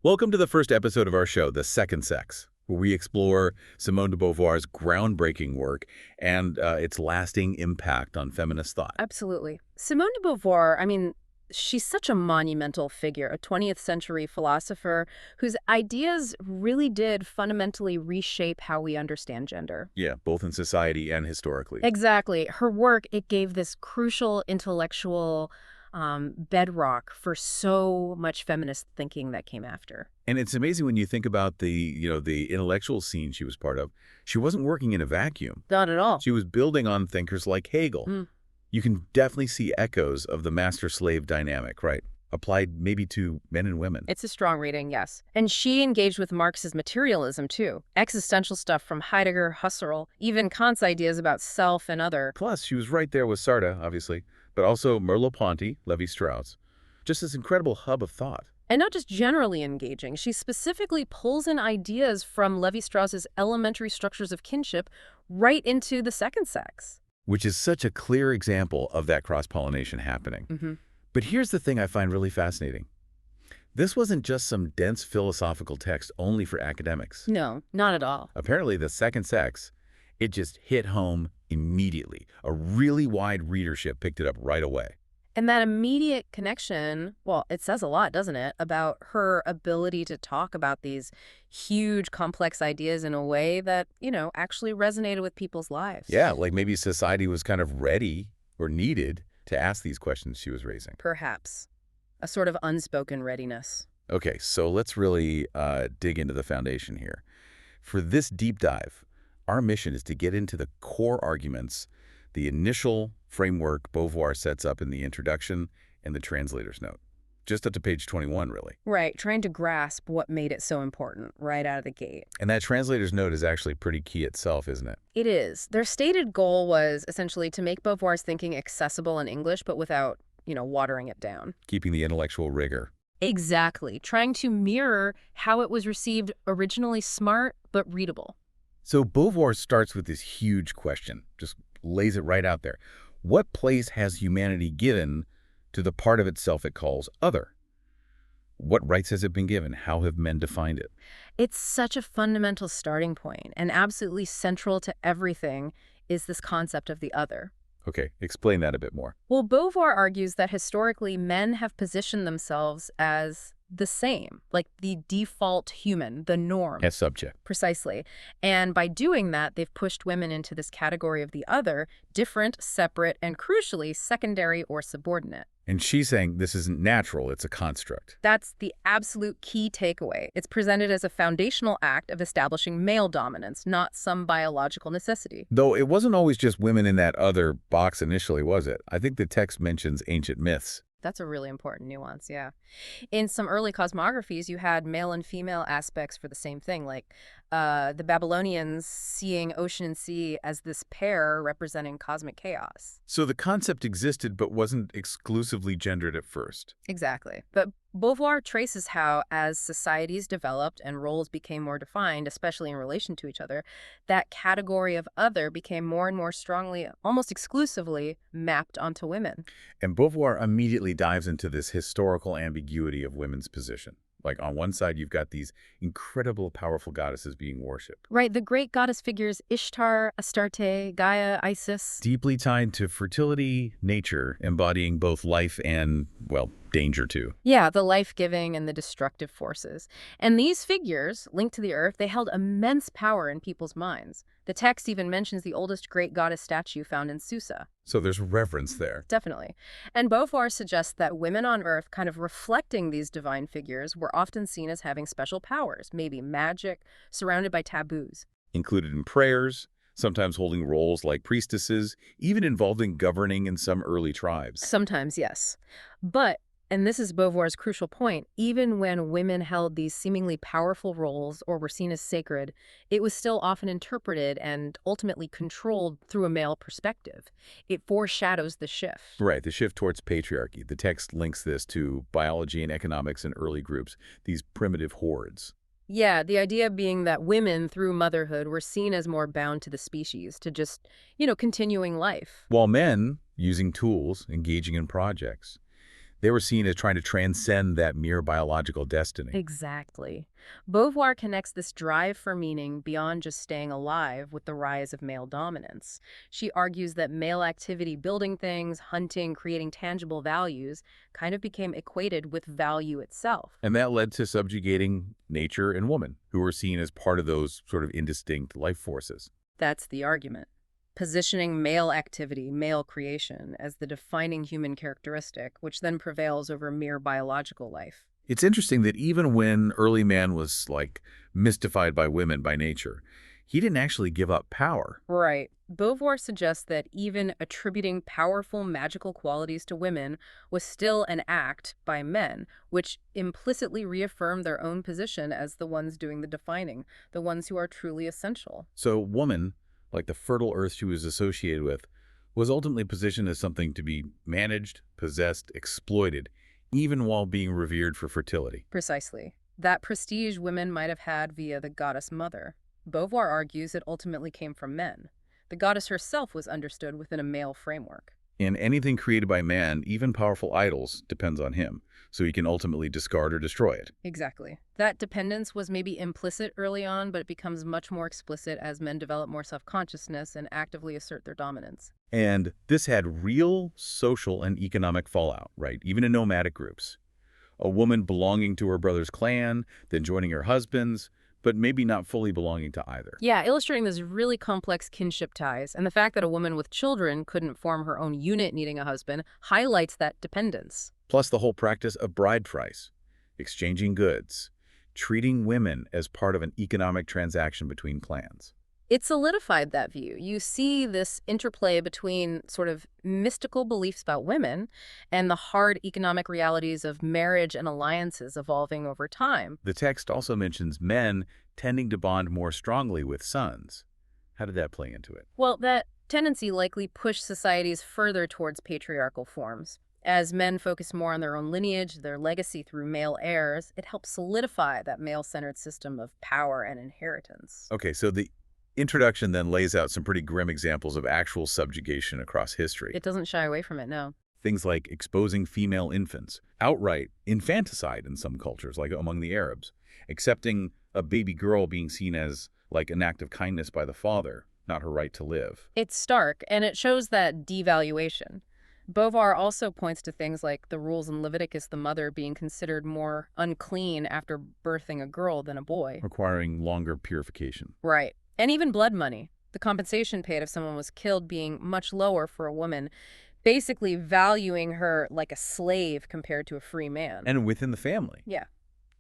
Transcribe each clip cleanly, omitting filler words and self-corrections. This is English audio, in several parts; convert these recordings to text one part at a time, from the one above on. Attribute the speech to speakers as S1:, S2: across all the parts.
S1: Welcome to the first episode of our show, The Second Sex, where we explore Simone de Beauvoir's groundbreaking work and its lasting impact on feminist thought.
S2: Absolutely. Simone de Beauvoir, she's such a monumental figure, a 20th century philosopher whose ideas really did fundamentally reshape how we understand gender.
S1: Yeah, both in society and historically.
S2: Exactly. Her work, it gave this crucial intellectual bedrock for so much feminist thinking that came after.
S1: And it's amazing when you think about the intellectual scene she was part of. She wasn't working in a vacuum.
S2: Not at all.
S1: She was building on thinkers like Hegel. You can definitely see echoes of the master-slave dynamic, right? Applied maybe to men and women.
S2: It's a strong reading, yes. And she engaged with Marx's materialism, too. Existential stuff from Heidegger, Husserl, even Kant's ideas about self and other.
S1: Plus, she was right there with Sartre, obviously, but also Merleau-Ponty, Levi-Strauss. Just this incredible hub of thought.
S2: And not just generally engaging, she specifically pulls in ideas from Levi-Strauss's elementary structures of kinship right into the second sex.
S1: Which is such a clear example of that cross-pollination happening. But here's the thing I find really fascinating. This wasn't just some dense philosophical text only for academics.
S2: No, not at all.
S1: Apparently, the second sex, it just hit home immediately. A really wide readership picked it up right away.
S2: And that immediate connection, well, it says a lot, doesn't it, about her ability to talk about these huge, complex ideas in a way that, actually resonated with people's lives.
S1: Yeah, like maybe society was kind of ready or needed to ask these questions she was raising.
S2: Perhaps. A sort of unspoken readiness.
S1: Okay, so let's really dig into the foundation here. For this deep dive, our mission is to get into the core arguments, the initial framework Beauvoir sets up in the Introduction and the Translators Note. Just up to page 21, really.
S2: Right, trying to grasp what made it so important right out of the gate.
S1: And that Translators Note is actually pretty key itself, isn't it?
S2: It is. Their stated goal was essentially to make Beauvoir's thinking accessible in English, but without, watering it down.
S1: Keeping the intellectual rigor.
S2: Exactly. Trying to mirror how it was received originally smart, but readable.
S1: So Beauvoir starts with this huge question, just lays it right out there. What place has humanity given to the part of itself it calls other? What rights has it been given? How have men defined it?
S2: It's such a fundamental starting point, and absolutely central to everything is this concept of the other.
S1: Okay, explain that a bit more.
S2: Well, Beauvoir argues that historically men have positioned themselves as the same, like the default human, the norm.
S1: As subject.
S2: Precisely. And by doing that, they've pushed women into this category of the other, different, separate, and crucially, secondary or subordinate.
S1: And she's saying this isn't natural, it's a construct.
S2: That's the absolute key takeaway. It's presented as a foundational act of establishing male dominance, not some biological necessity.
S1: Though it wasn't always just women in that other box initially, was it? I think the text mentions ancient myths.
S2: That's a really important nuance, yeah. In some early cosmographies, you had male and female aspects for the same thing, like the Babylonians seeing ocean and sea as this pair representing cosmic chaos.
S1: So the concept existed but wasn't exclusively gendered at first.
S2: Exactly. But Beauvoir traces how, as societies developed and roles became more defined, especially in relation to each other, that category of other became more and more strongly, almost exclusively, mapped onto women.
S1: And Beauvoir immediately dives into this historical ambiguity of women's position. Like on one side, you've got these incredible, powerful goddesses being worshipped.
S2: Right, the great goddess figures Ishtar, Astarte, Gaia, Isis.
S1: Deeply tied to fertility, nature, embodying both life and, well, danger too.
S2: Yeah, the life-giving and the destructive forces. And these figures, linked to the earth, they held immense power in people's minds. The text even mentions the oldest great goddess statue found in Susa.
S1: So there's reverence there.
S2: Definitely. And Beauvoir suggests that women on Earth, kind of reflecting these divine figures, were often seen as having special powers, maybe magic, surrounded by taboos.
S1: Included in prayers, sometimes holding roles like priestesses, even involved in governing in some early tribes.
S2: Sometimes, yes. But, and this is Beauvoir's crucial point, even when women held these seemingly powerful roles or were seen as sacred, it was still often interpreted and ultimately controlled through a male perspective. It foreshadows the shift.
S1: Right, the shift towards patriarchy. The text links this to biology and economics in early groups, these primitive hordes.
S2: Yeah, the idea being that women, through motherhood, were seen as more bound to the species, to just, continuing life.
S1: While men, using tools, engaging in projects. They were seen as trying to transcend that mere biological destiny.
S2: Exactly. Beauvoir connects this drive for meaning beyond just staying alive with the rise of male dominance. She argues that male activity building things, hunting, creating tangible values kind of became equated with value itself.
S1: And that led to subjugating nature and woman, who were seen as part of those sort of indistinct life forces.
S2: That's the argument. Positioning male activity, male creation, as the defining human characteristic, which then prevails over mere biological life.
S1: It's interesting that even when early man was, like, mystified by women by nature, he didn't actually give up power.
S2: Right. Beauvoir suggests that even attributing powerful magical qualities to women was still an act by men, which implicitly reaffirmed their own position as the ones doing the defining, the ones who are truly essential.
S1: So woman, like the fertile earth she was associated with, was ultimately positioned as something to be managed, possessed, exploited, even while being revered for fertility.
S2: Precisely. That prestige women might have had via the goddess mother. Beauvoir argues it ultimately came from men. The goddess herself was understood within a male framework.
S1: And anything created by man, even powerful idols, depends on him, so he can ultimately discard or destroy it.
S2: Exactly. That dependence was maybe implicit early on, but it becomes much more explicit as men develop more self-consciousness and actively assert their dominance.
S1: And this had real social and economic fallout, right? Even in nomadic groups. A woman belonging to her brother's clan, then joining her husband's, but maybe not fully belonging to either.
S2: Yeah, illustrating those really complex kinship ties, and the fact that a woman with children couldn't form her own unit needing a husband highlights that dependence.
S1: Plus the whole practice of bride price, exchanging goods, treating women as part of an economic transaction between clans.
S2: It solidified that view. You see this interplay between sort of mystical beliefs about women and the hard economic realities of marriage and alliances evolving over time.
S1: The text also mentions men tending to bond more strongly with sons. How did that play into it?
S2: Well, that tendency likely pushed societies further towards patriarchal forms. As men focus more on their own lineage, their legacy through male heirs, it helps solidify that male-centered system of power and inheritance.
S1: Okay, so the introduction then lays out some pretty grim examples of actual subjugation across history.
S2: It doesn't shy away from it, no.
S1: Things like exposing female infants, outright infanticide in some cultures, like among the Arabs, accepting a baby girl being seen as like an act of kindness by the father, not her right to live.
S2: It's stark, and it shows that devaluation. Beauvoir also points to things like the rules in Leviticus, the mother being considered more unclean after birthing a girl than a boy.
S1: Requiring longer purification.
S2: Right. And even blood money, the compensation paid if someone was killed being much lower for a woman, basically valuing her like a slave compared to a free man.
S1: And within the family.
S2: Yeah.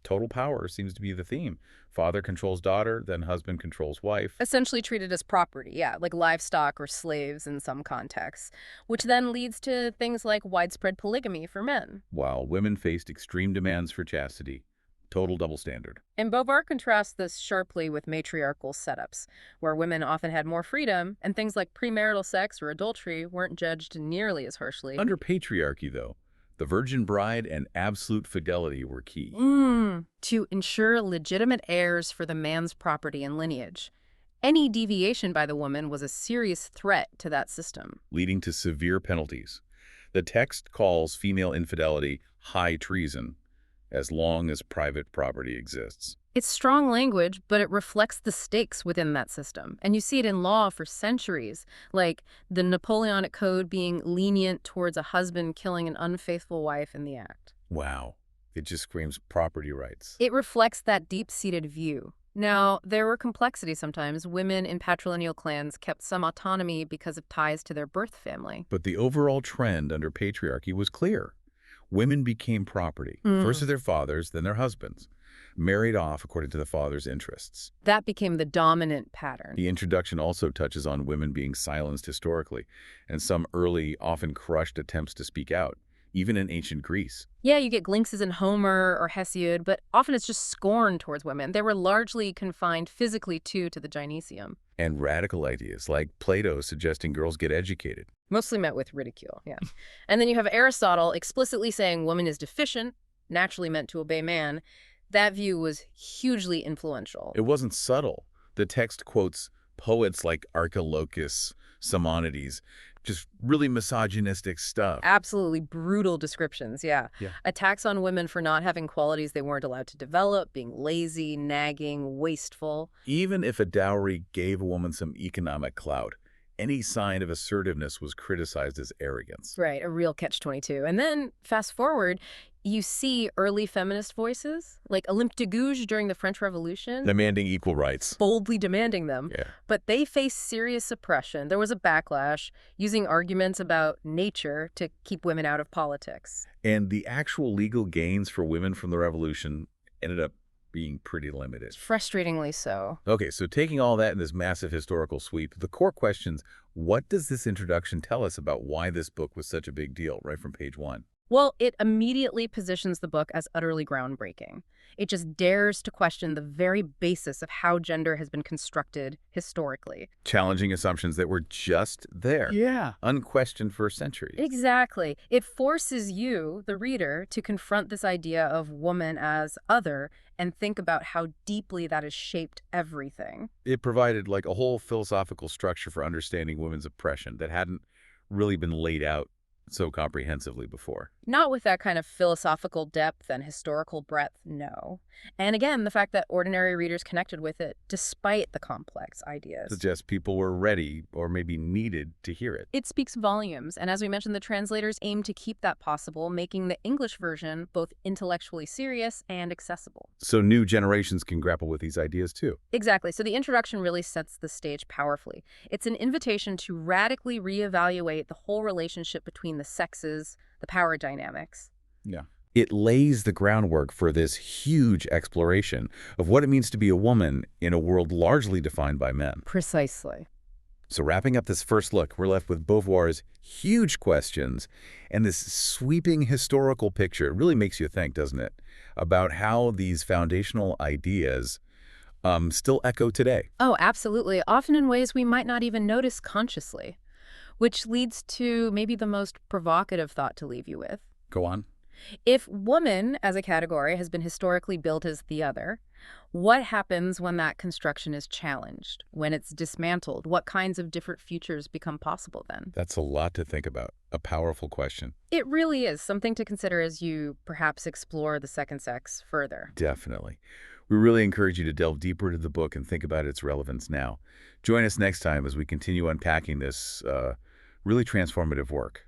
S1: Total power seems to be the theme. Father controls daughter, then husband controls wife.
S2: Essentially treated as property, yeah, like livestock or slaves in some contexts, which then leads to things like widespread polygamy for men.
S1: While women faced extreme demands for chastity. Total double standard.
S2: And Beauvoir contrasts this sharply with matriarchal setups, where women often had more freedom, and things like premarital sex or adultery weren't judged nearly as harshly.
S1: Under patriarchy, though, the virgin bride and absolute fidelity were key.
S2: To ensure legitimate heirs for the man's property and lineage. Any deviation by the woman was a serious threat to that system.
S1: Leading to severe penalties. The text calls female infidelity high treason, as long as private property exists.
S2: It's strong language, but it reflects the stakes within that system. And you see it in law for centuries, like the Napoleonic Code being lenient towards a husband killing an unfaithful wife in the act.
S1: Wow. It just screams property rights.
S2: It reflects that deep-seated view. Now, there were complexities sometimes. Women in patrilineal clans kept some autonomy because of ties to their birth family.
S1: But the overall trend under patriarchy was clear. Women became property, first of their fathers, then their husbands, married off according to the father's interests.
S2: That became the dominant pattern.
S1: The introduction also touches on women being silenced historically, and some early, often crushed attempts to speak out, even in ancient Greece.
S2: Yeah, you get glimpses in Homer or Hesiod, but often it's just scorn towards women. They were largely confined physically to the gynecium.
S1: And radical ideas like Plato suggesting girls get educated.
S2: Mostly met with ridicule, yeah. And then you have Aristotle explicitly saying woman is deficient, naturally meant to obey man. That view was hugely influential.
S1: It wasn't subtle. The text quotes poets like Archilochus, Simonides, Just really misogynistic stuff.
S2: Absolutely brutal descriptions, yeah.
S1: Yeah.
S2: Attacks on women for not having qualities they weren't allowed to develop, being lazy, nagging, wasteful.
S1: Even if a dowry gave a woman some economic clout, any sign of assertiveness was criticized as arrogance.
S2: Right, a real catch-22. And then, fast forward, you see early feminist voices, like Olympe de Gouges during the French Revolution,
S1: Demanding equal rights.
S2: boldly demanding them.
S1: Yeah.
S2: But they faced serious suppression. There was a backlash, using arguments about nature to keep women out of politics.
S1: And the actual legal gains for women from the revolution ended up being pretty limited.
S2: Frustratingly so.
S1: Okay, so taking all that in this massive historical sweep, the core questions, what does this introduction tell us about why this book was such a big deal, right from page 1?
S2: Well, it immediately positions the book as utterly groundbreaking. It just dares to question the very basis of how gender has been constructed historically.
S1: Challenging assumptions that were just there.
S2: Yeah.
S1: Unquestioned for centuries.
S2: Exactly. It forces you, the reader, to confront this idea of woman as other and think about how deeply that has shaped everything.
S1: It provided like a whole philosophical structure for understanding women's oppression that hadn't really been laid out so comprehensively before.
S2: Not with that kind of philosophical depth and historical breadth, no. And again, the fact that ordinary readers connected with it despite the complex ideas.
S1: Suggests people were ready or maybe needed to hear it.
S2: It speaks volumes, and as we mentioned, the translators aim to keep that possible, making the English version both intellectually serious and accessible.
S1: So new generations can grapple with these ideas too.
S2: Exactly. So the introduction really sets the stage powerfully. It's an invitation to radically reevaluate the whole relationship between the sexes, the power dynamics.
S1: Yeah. It lays the groundwork for this huge exploration of what it means to be a woman in a world largely defined by men.
S2: Precisely.
S1: So wrapping up this first look, we're left with Beauvoir's huge questions and this sweeping historical picture. It really makes you think, doesn't it, about how these foundational ideas still echo today.
S2: Oh, absolutely. Often in ways we might not even notice consciously. Which leads to maybe the most provocative thought to leave you with.
S1: Go on.
S2: If woman as a category has been historically built as the other, what happens when that construction is challenged, when it's dismantled? What kinds of different futures become possible then?
S1: That's a lot to think about. A powerful question.
S2: It really is something to consider as you perhaps explore the second sex further.
S1: Definitely. We really encourage you to delve deeper into the book and think about its relevance now. Join us next time as we continue unpacking this really transformative work.